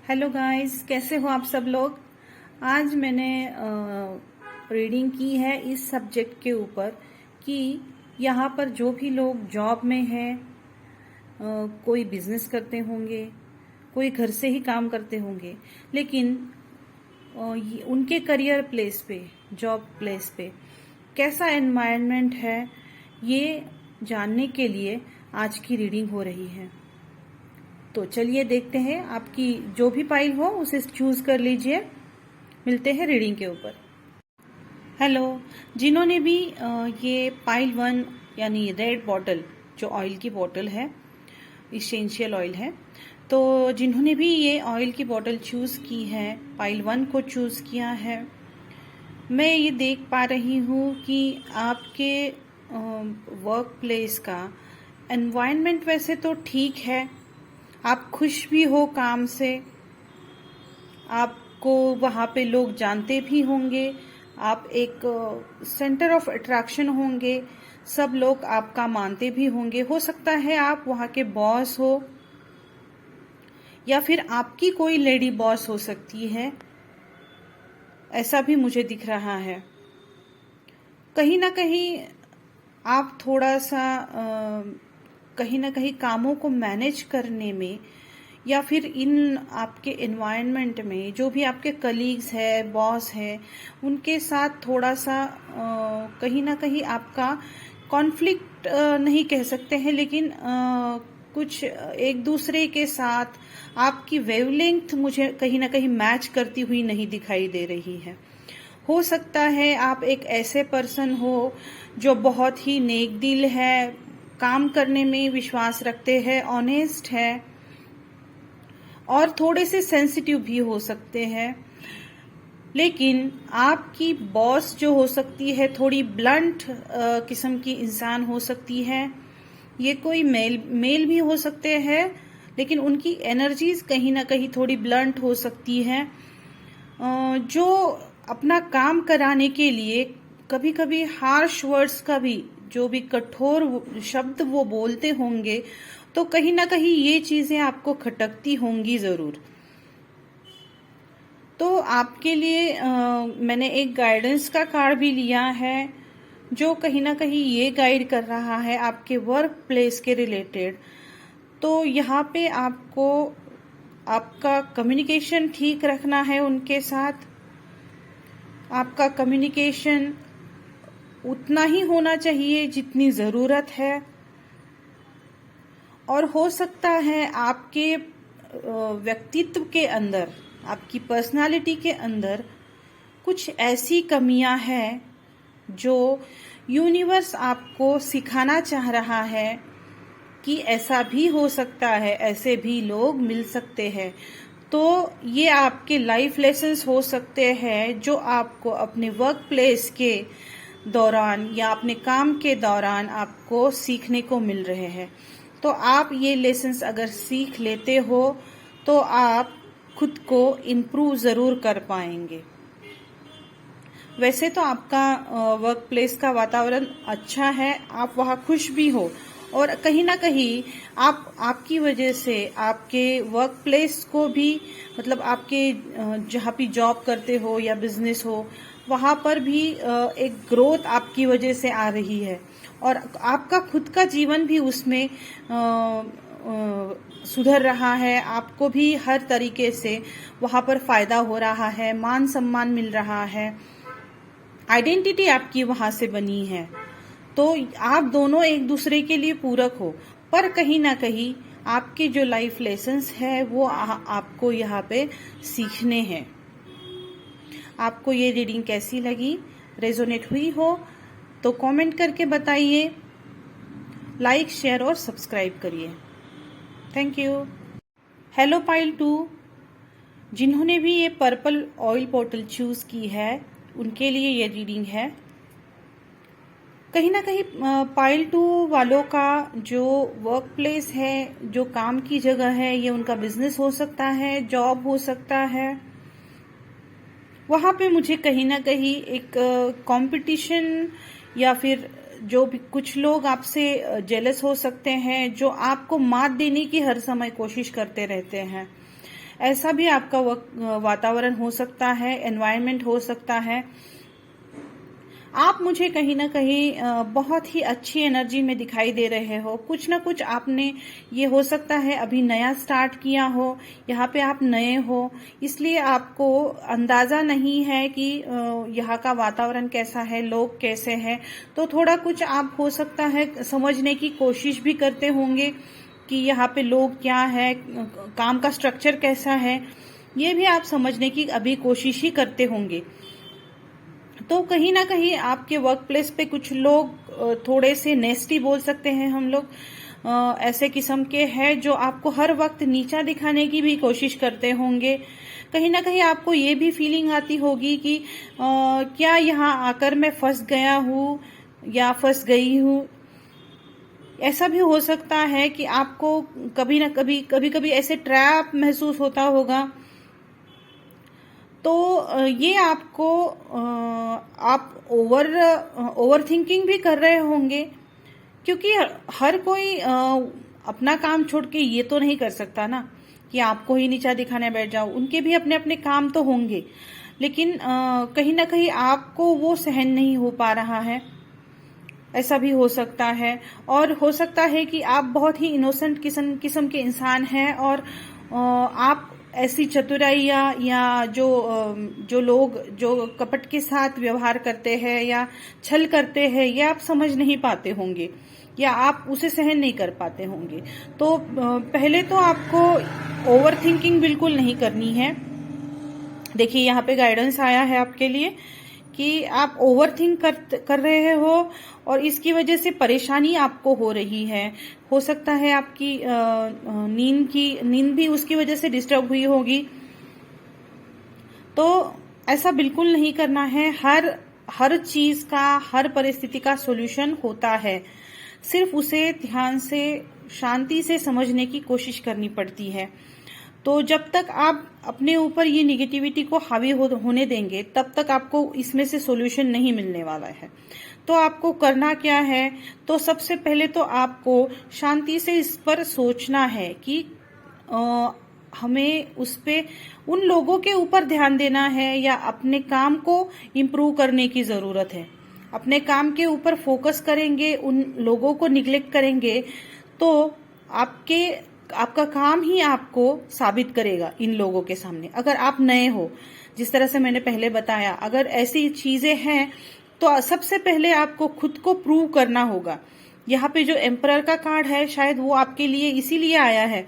Hello guys, कैसे हो आप सब लोग। आज मैंने रीडिंग की है इस सब्जेक्ट के ऊपर कि यहाँ पर जो भी लोग जॉब में हैं, कोई बिजनेस करते होंगे, कोई घर से ही काम करते होंगे, लेकिन उनके करियर प्लेस पे, जॉब प्लेस पे कैसा एनवायरनमेंट है, ये जानने के लिए आज की रीडिंग हो रही है। तो चलिए देखते हैं, आपकी जो भी पाइल हो उसे चूज कर लीजिए। मिलते हैं रीडिंग के ऊपर। हेलो, जिन्होंने भी ये पाइल 1 यानी रेड बॉटल, जो ऑयल की बॉटल है, इसेंशियल ऑयल है, तो जिन्होंने भी ये ऑयल की बॉटल चूज की है, पाइल 1 को चूज किया है, मैं ये देख पा रही हूँ कि आपके वर्क प्लेस का एनवायरनमेंट वैसे तो ठीक है, आप खुश भी हो काम से, आपको वहाँ पे लोग जानते भी होंगे, आप एक सेंटर ऑफ अट्रैक्शन होंगे, सब लोग आपका मानते भी होंगे। हो सकता है आप वहाँ के बॉस हो या फिर आपकी कोई लेडी बॉस हो सकती है, ऐसा भी मुझे दिख रहा है। कहीं ना कहीं आप थोड़ा सा कहीं ना कहीं कामों को मैनेज करने में या फिर इन आपके एनवायरनमेंट में जो भी आपके कलीग्स है, बॉस है, उनके साथ थोड़ा सा कहीं ना कहीं आपका कॉन्फ्लिक्ट नहीं कह सकते हैं, लेकिन कुछ एक दूसरे के साथ आपकी वेवलेंथ मुझे कहीं ना कहीं मैच करती हुई नहीं दिखाई दे रही है। हो सकता है आप एक ऐसे पर्सन हो जो बहुत ही नेक दिल है, काम करने में विश्वास रखते हैं, ऑनेस्ट है और थोड़े से सेंसिटिव भी हो सकते हैं, लेकिन आपकी बॉस जो हो सकती है थोड़ी ब्लंट किस्म की इंसान हो सकती है। ये कोई मेल भी हो सकते हैं, लेकिन उनकी एनर्जीज कहीं ना कहीं थोड़ी ब्लंट हो सकती है, जो अपना काम कराने के लिए कभी कभी हार्श वर्ड्स का भी, जो भी कठोर शब्द वो बोलते होंगे, तो कहीं ना कहीं ये चीजें आपको खटकती होंगी जरूर। तो आपके लिए मैंने एक गाइडेंस का कार्ड भी लिया है, जो कहीं ना कहीं ये गाइड कर रहा है आपके वर्क प्लेस के रिलेटेड। तो यहाँ पे आपको आपका कम्युनिकेशन ठीक रखना है उनके साथ। आपका कम्युनिकेशन उतना ही होना चाहिए जितनी जरूरत है, और हो सकता है आपके व्यक्तित्व के अंदर, आपकी पर्सनालिटी के अंदर कुछ ऐसी कमियां हैं जो यूनिवर्स आपको सिखाना चाह रहा है कि ऐसा भी हो सकता है, ऐसे भी लोग मिल सकते हैं। तो ये आपके लाइफ लेसन्स हो सकते हैं जो आपको अपने वर्क प्लेस के दौरान या अपने काम के दौरान आपको सीखने को मिल रहे हैं। तो आप ये लेसन्स अगर सीख लेते हो तो आप खुद को इम्प्रूव जरूर कर पाएंगे। वैसे तो आपका वर्क प्लेस का वातावरण अच्छा है, आप वहाँ खुश भी हो, और कहीं ना कहीं आपकी वजह से आपके वर्क प्लेस को भी, मतलब आपके जहाँ भी जॉब करते हो या बिजनेस हो, वहाँ पर भी एक ग्रोथ आपकी वजह से आ रही है, और आपका खुद का जीवन भी उसमें सुधर रहा है। आपको भी हर तरीके से वहाँ पर फायदा हो रहा है, मान सम्मान मिल रहा है, आइडेंटिटी आपकी वहां से बनी है। तो आप दोनों एक दूसरे के लिए पूरक हो, पर कहीं ना कहीं आपके जो लाइफ लेसन्स है वो आपको यहाँ पे सीखने हैं। आपको ये रीडिंग कैसी लगी, रेजोनेट हुई हो तो कमेंट करके बताइए, लाइक शेयर और सब्सक्राइब करिए। Thank you. हेलो पाइल 2, जिन्होंने भी ये पर्पल ऑयल बॉटल चूज की है उनके लिए ये रीडिंग है। कहीं ना कहीं पाइल 2 वालों का जो वर्क प्लेस है, जो काम की जगह है, ये उनका बिजनेस हो सकता है, जॉब हो सकता है, वहां पे मुझे कहीं ना कहीं एक कंपटीशन या फिर जो भी कुछ लोग आपसे जेलस हो सकते हैं, जो आपको मात देने की हर समय कोशिश करते रहते हैं। ऐसा भी आपका वातावरण हो सकता है, एनवायरनमेंट हो सकता है। आप मुझे कहीं ना कहीं बहुत ही अच्छी एनर्जी में दिखाई दे रहे हो। कुछ ना कुछ आपने, ये हो सकता है अभी नया स्टार्ट किया हो, यहाँ पे आप नए हो, इसलिए आपको अंदाजा नहीं है कि यहाँ का वातावरण कैसा है, लोग कैसे हैं। तो थोड़ा कुछ आप हो सकता है समझने की कोशिश भी करते होंगे कि यहाँ पे लोग क्या है, काम का स्ट्रक्चर कैसा है, ये भी आप समझने की अभी कोशिश ही करते होंगे। तो कहीं ना कहीं आपके वर्क प्लेस पे कुछ लोग थोड़े से नेस्टी बोल सकते हैं हम लोग, ऐसे किस्म के हैं जो आपको हर वक्त नीचा दिखाने की भी कोशिश करते होंगे। कहीं ना कहीं आपको ये भी फीलिंग आती होगी कि क्या यहाँ आकर मैं फंस गया हूँ या फंस गई हूँ। ऐसा भी हो सकता है कि आपको कभी ना कभी ऐसे ट्रैप महसूस होता होगा। तो ये आपको आप ओवर थिंकिंग भी कर रहे होंगे, क्योंकि हर कोई अपना काम छोड़ के ये तो नहीं कर सकता ना कि आपको ही नीचा दिखाने बैठ जाओ। उनके भी अपने अपने काम तो होंगे, लेकिन कहीं ना कहीं आपको वो सहन नहीं हो पा रहा है, ऐसा भी हो सकता है। और हो सकता है कि आप बहुत ही इनोसेंट किस्म के इंसान हैं और आप ऐसी चतुराई या जो लोग जो कपट के साथ व्यवहार करते हैं या छल करते हैं, ये आप समझ नहीं पाते होंगे या आप उसे सहन नहीं कर पाते होंगे। तो पहले तो आपको ओवर थिंकिंग बिल्कुल नहीं करनी है। देखिए यहाँ पे गाइडेंस आया है आपके लिए कि आप ओवर थिंक कर रहे हो और इसकी वजह से परेशानी आपको हो रही है। हो सकता है आपकी नींद भी उसकी वजह से डिस्टर्ब हुई होगी। तो ऐसा बिल्कुल नहीं करना है। हर चीज का, हर परिस्थिति का सॉल्यूशन होता है, सिर्फ उसे ध्यान से, शांति से समझने की कोशिश करनी पड़ती है। तो जब तक आप अपने ऊपर ये निगेटिविटी को हावी होने देंगे, तब तक आपको इसमें से सॉल्यूशन नहीं मिलने वाला है। तो आपको करना क्या है, तो सबसे पहले तो आपको शांति से इस पर सोचना है कि हमें उस पे, उन लोगों के ऊपर ध्यान देना है या अपने काम को इम्प्रूव करने की जरूरत है। अपने काम के ऊपर फोकस करेंगे, उन लोगों को निग्लेक्ट करेंगे, तो आपका काम ही आपको साबित करेगा इन लोगों के सामने। अगर आप नए हो, जिस तरह से मैंने पहले बताया, अगर ऐसी चीजें हैं तो सबसे पहले आपको खुद को प्रूव करना होगा। यहाँ पे जो एम्परर का कार्ड है, शायद वो आपके लिए इसीलिए आया है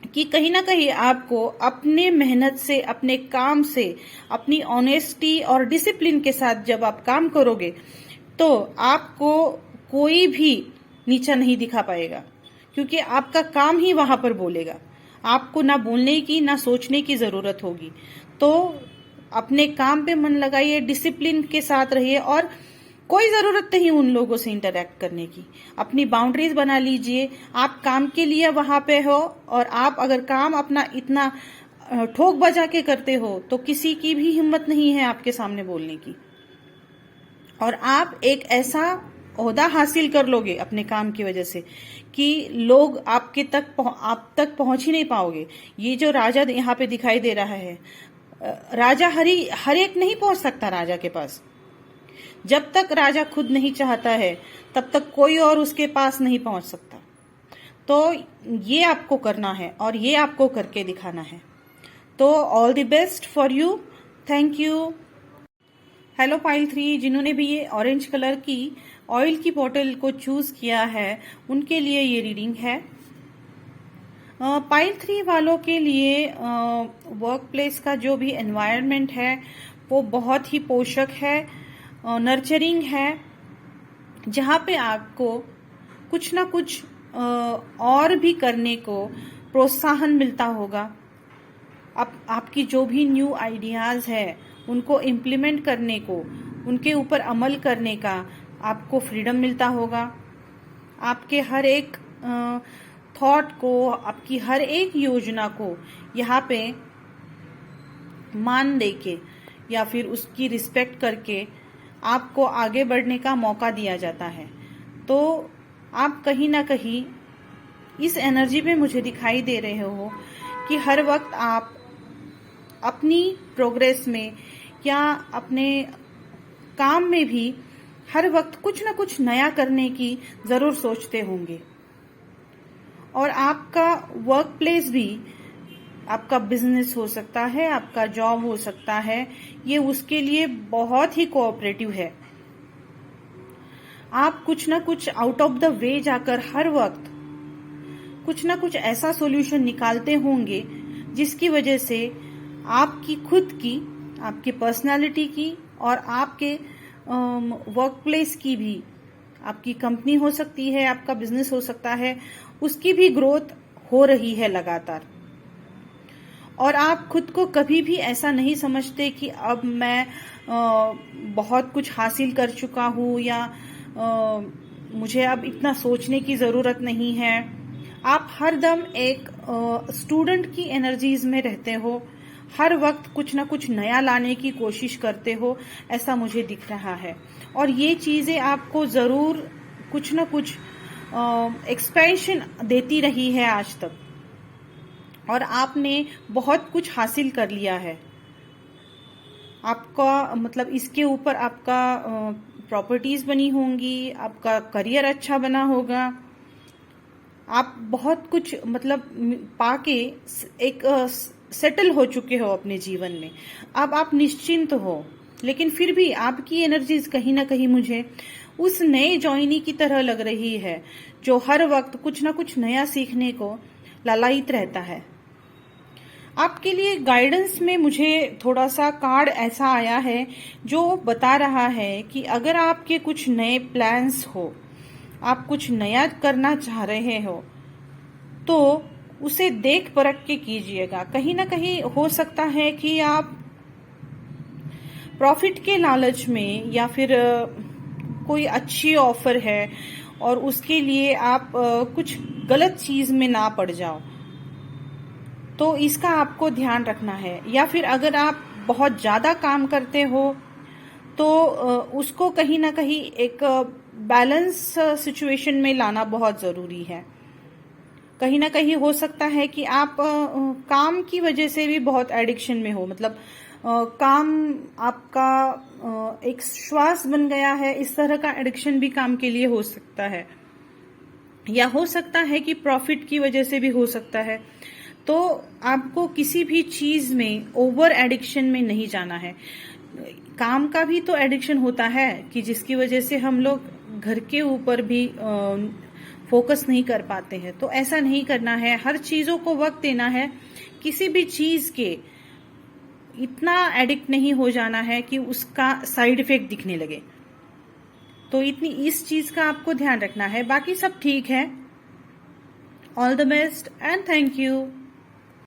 कि कहीं ना कहीं आपको अपने मेहनत से, अपने काम से, अपनी ऑनेस्टी और डिसिप्लिन के साथ जब आप काम करोगे तो आपको कोई भी नीचा नहीं दिखा पाएगा, क्योंकि आपका काम ही वहां पर बोलेगा। आपको ना बोलने की, ना सोचने की जरूरत होगी। तो अपने काम पे मन लगाइए, डिसिप्लिन के साथ रहिए और कोई जरूरत नहीं उन लोगों से इंटरेक्ट करने की। अपनी बाउंड्रीज बना लीजिए। आप काम के लिए वहां पे हो और आप अगर काम अपना इतना ठोक बजा के करते हो तो किसी की भी हिम्मत नहीं है आपके सामने बोलने की। और आप एक ऐसा ओहदा हासिल कर लोगे अपने काम की वजह से कि लोग आप तक पहुंच ही नहीं पाओगे। ये जो राजा यहाँ पे दिखाई दे रहा है, राजा हर एक नहीं पहुंच सकता राजा के पास। जब तक राजा खुद नहीं चाहता है, तब तक कोई और उसके पास नहीं पहुंच सकता। तो ये आपको करना है और ये आपको करके दिखाना है। तो all the best for you. Thank you. Hello pile 3, जिन्होंने भी ये ऑरेंज कलर की ऑयल की बोतल को चूज किया है, उनके लिए ये रीडिंग है। पाइल 3 वालों के लिए वर्क प्लेस का जो भी एनवायरनमेंट है वो बहुत ही पोषक है, नर्चरिंग है, जहाँ पे आपको कुछ ना कुछ और भी करने को प्रोत्साहन मिलता होगा। आपकी जो भी न्यू आइडियाज है उनको इम्प्लीमेंट करने को, उनके ऊपर अमल करने का आपको फ्रीडम मिलता होगा। आपके हर एक थॉट को, आपकी हर एक योजना को यहाँ पे मान देके या फिर उसकी रिस्पेक्ट करके आपको आगे बढ़ने का मौका दिया जाता है। तो आप कहीं ना कहीं इस एनर्जी में मुझे दिखाई दे रहे हो कि हर वक्त आप अपनी प्रोग्रेस में या अपने काम में भी हर वक्त कुछ ना कुछ नया करने की जरूर सोचते होंगे। और आपका वर्क प्लेस भी, आपका बिजनेस हो सकता है, आपका जॉब हो सकता है, ये उसके लिए बहुत ही कोऑपरेटिव है। आप कुछ ना कुछ आउट ऑफ द वे जाकर हर वक्त कुछ ना कुछ ऐसा सॉल्यूशन निकालते होंगे जिसकी वजह से आपकी खुद की, आपकी पर्सनालिटी की और आपके वर्क प्लेस की भी, आपकी कंपनी हो सकती है, आपका बिजनेस हो सकता है, उसकी भी ग्रोथ हो रही है लगातार। और आप खुद को कभी भी ऐसा नहीं समझते कि अब मैं बहुत कुछ हासिल कर चुका हूँ या मुझे अब इतना सोचने की जरूरत नहीं है। आप हरदम एक स्टूडेंट की एनर्जीज में रहते हो, हर वक्त कुछ ना कुछ नया लाने की कोशिश करते हो, ऐसा मुझे दिख रहा है। और ये चीजें आपको जरूर कुछ ना कुछ एक्सपेंशन देती रही है आज तक, और आपने बहुत कुछ हासिल कर लिया है। आपका मतलब इसके ऊपर आपका प्रॉपर्टीज बनी होंगी, आपका करियर अच्छा बना होगा, आप बहुत कुछ मतलब पाके एक सेटल हो चुके हो अपने जीवन में। अब आप निश्चिंत हो, लेकिन फिर भी आपकी एनर्जीज कहीं ना कहीं मुझे उस नए जॉइनी की तरह लग रही है जो हर वक्त कुछ ना कुछ नया सीखने को लालायित रहता है। आपके लिए गाइडेंस में मुझे थोड़ा सा कार्ड ऐसा आया है जो बता रहा है कि अगर आपके कुछ नए प्लान्स हो, आप कुछ नया करना चाह रहे हो, तो उसे देख परख के कीजिएगा। कहीं ना कहीं हो सकता है कि आप प्रॉफिट के लालच में या फिर कोई अच्छी ऑफर है और उसके लिए आप कुछ गलत चीज में ना पड़ जाओ, तो इसका आपको ध्यान रखना है। या फिर अगर आप बहुत ज्यादा काम करते हो तो उसको कहीं ना कहीं एक बैलेंस सिचुएशन में लाना बहुत जरूरी है। कहीं ना कहीं हो सकता है कि आप काम की वजह से भी बहुत एडिक्शन में हो, मतलब काम आपका एक श्वास बन गया है, इस तरह का एडिक्शन भी काम के लिए हो सकता है। या हो सकता है कि प्रॉफिट की वजह से भी हो सकता है। तो आपको किसी भी चीज में ओवर एडिक्शन में नहीं जाना है। काम का भी तो एडिक्शन होता है कि जिसकी वजह से हम लोग घर के ऊपर भी फोकस नहीं कर पाते हैं। तो ऐसा नहीं करना है, हर चीजों को वक्त देना है। किसी भी चीज के इतना एडिक्ट नहीं हो जाना है कि उसका साइड इफेक्ट दिखने लगे। तो इतनी इस चीज का आपको ध्यान रखना है। बाकी सब ठीक है। All the best and thank you.